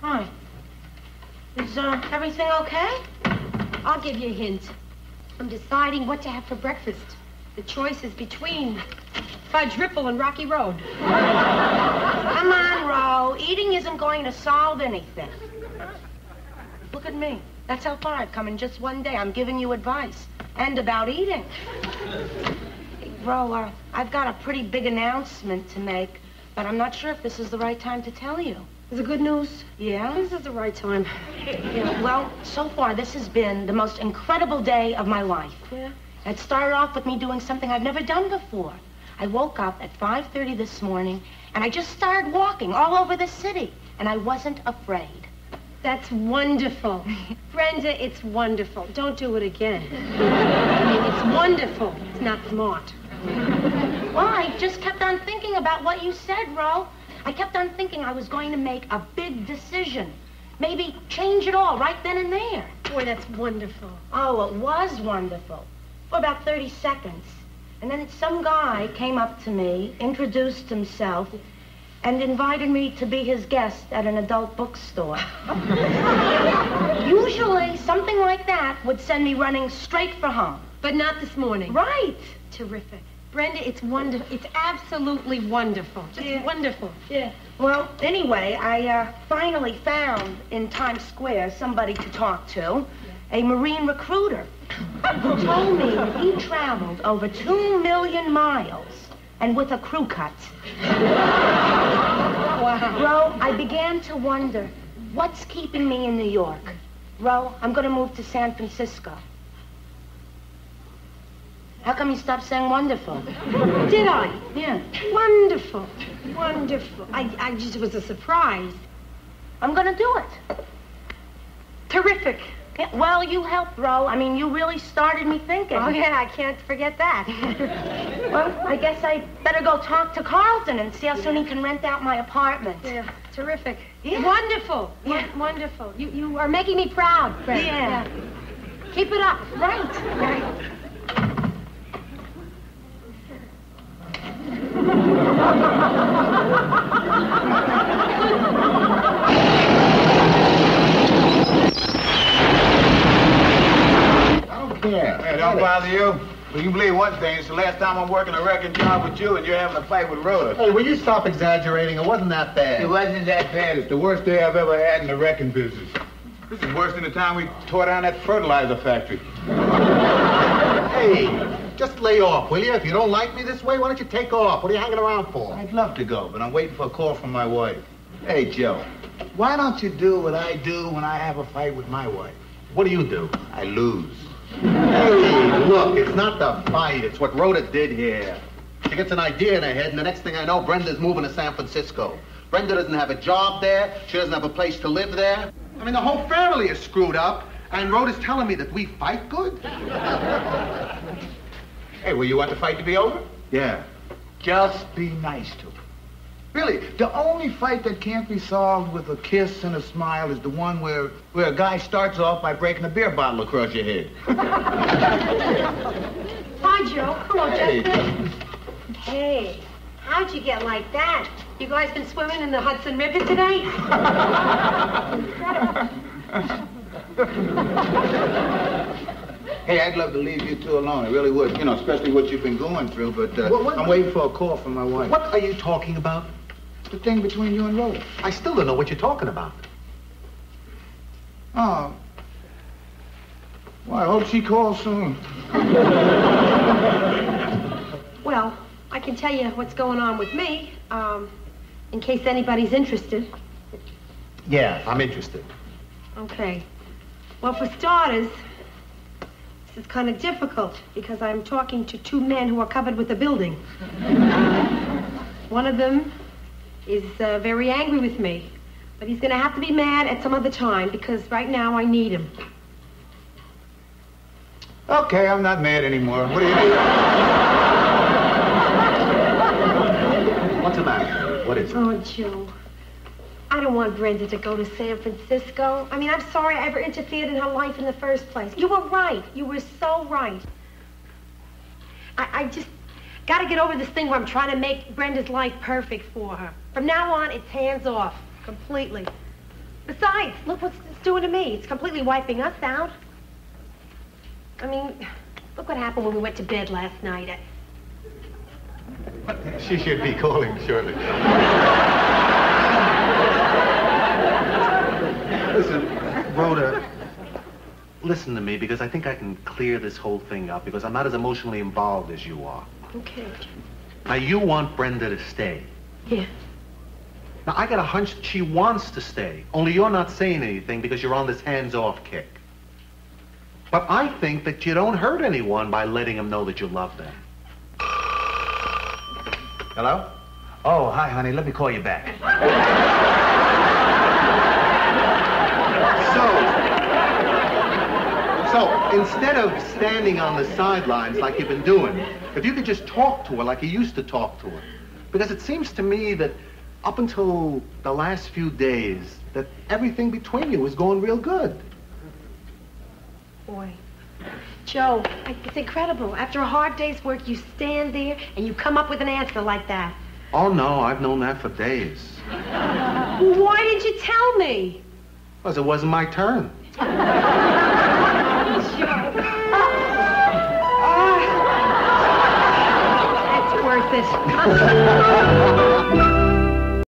Hi. Is everything okay? I'll give you a hint. I'm deciding what to have for breakfast. The choice is between Fudge Ripple and Rocky Road. Come on, Ro. Eating isn't going to solve anything. Look at me. That's how far I've come in just one day. I'm giving you advice. And about eating. Hey, Ro, I've got a pretty big announcement to make, but I'm not sure if this is the right time to tell you. Is it good news? Yeah? This is the right time. Yeah, well, so far, this has been the most incredible day of my life. Yeah? It started off with me doing something I've never done before. I woke up at 5:30 this morning, and I just started walking all over the city, and I wasn't afraid. That's wonderful. Brenda, it's wonderful. Don't do it again. I mean, it's wonderful. It's not smart. Well, I just kept on thinking about what you said, Ro. I kept on thinking I was going to make a big decision. Maybe change it all right then and there. Boy, that's wonderful. Oh, it was wonderful. For about 30 seconds. And then some guy came up to me, introduced himself, and invited me to be his guest at an adult bookstore. Usually, something like that would send me running straight for home. But not this morning. Right. Terrific. Brenda, it's wonderful. It's absolutely wonderful. Just wonderful. Yeah. Well, anyway, I finally found in Times Square somebody to talk to, a Marine recruiter, who told me that he traveled over 2 million miles and with a crew cut. Wow. Ro, I began to wonder, what's keeping me in New York? Ro, I'm going to move to San Francisco. How come you stopped saying wonderful? Did I? Yeah. Wonderful. Wonderful. I just was a surprise. I'm going to do it. Terrific. Yeah, well, you helped, Ro. I mean, you really started me thinking. Oh, yeah, I can't forget that. Well, I guess I better go talk to Carlton and see how soon he can rent out my apartment. Yeah, terrific. Yeah. Wonderful. Yeah. Wonderful. You are making me proud, Brenda. Yeah. Keep it up. Right. Right. Yeah. Hey, don't bother you. Well, you believe one thing. It's the last time I'm working a wrecking job with you, and you're having a fight with Rhoda. Hey, will you stop exaggerating? It wasn't that bad. It wasn't that bad. It's the worst day I've ever had in the wrecking business. This is worse than the time we tore down that fertilizer factory. Hey, just lay off, will you? If you don't like me this way, why don't you take off? What are you hanging around for? I'd love to go, but I'm waiting for a call from my wife. Hey, Joe, why don't you do what I do when I have a fight with my wife? What do you do? I lose. Hey, look, it's not the fight. It's what Rhoda did here. She gets an idea in her head, and the next thing I know, Brenda's moving to San Francisco. Brenda doesn't have a job there. She doesn't have a place to live there. I mean, the whole family is screwed up, and Rhoda's telling me that we fight good? Hey, well, you want the fight to be over? Yeah. Just be nice to her. Really, the only fight that can't be solved with a kiss and a smile is the one where a guy starts off by breaking a beer bottle across your head. Hi, Joe. Hello, Hey. Justin. Hey, how'd you get like that? You guys been swimming in the Hudson River today? Hey, I'd love to leave you two alone. I really would. You know, especially what you've been going through, but I'm waiting for a call from my wife. What are you talking about? The thing between you and Rhoda. I still don't know what you're talking about. Oh. Well, I hope she calls soon. Well, I can tell you what's going on with me, in case anybody's interested. Yeah, I'm interested. Okay. Well, for starters, this is kind of difficult because I'm talking to 2 men who are covered with a building. One of them is very angry with me, but he's going to have to be mad at some other time because right now I need him. Okay, I'm not mad anymore. What do you mean? What's the matter? What is it? Oh, Joe. I don't want Brenda to go to San Francisco. I mean, I'm sorry I ever interfered in her life in the first place. You were right. You were so right. I just got to get over this thing where I'm trying to make Brenda's life perfect for her. From now on, it's hands off. Completely. Besides, look what it's doing to me. It's completely wiping us out. I mean, look what happened when we went to bed last night. She should be calling shortly. Listen, Rhoda, listen to me, because I think I can clear this whole thing up, because I'm not as emotionally involved as you are. Okay. Now, you want Brenda to stay. Yeah. Now, I got a hunch that she wants to stay, only you're not saying anything because you're on this hands-off kick. But I think that you don't hurt anyone by letting them know that you love them. Hello? Oh, hi, honey. Let me call you back. So, instead of standing on the sidelines like you've been doing, if you could just talk to her like you used to talk to her. Because it seems to me that up until the last few days, that everything between you is going real good. Boy. Joe, it's incredible. After a hard day's work, you stand there and you come up with an answer like that. Oh, no, I've known that for days. Why didn't you tell me? Because it wasn't my turn. It's worth it.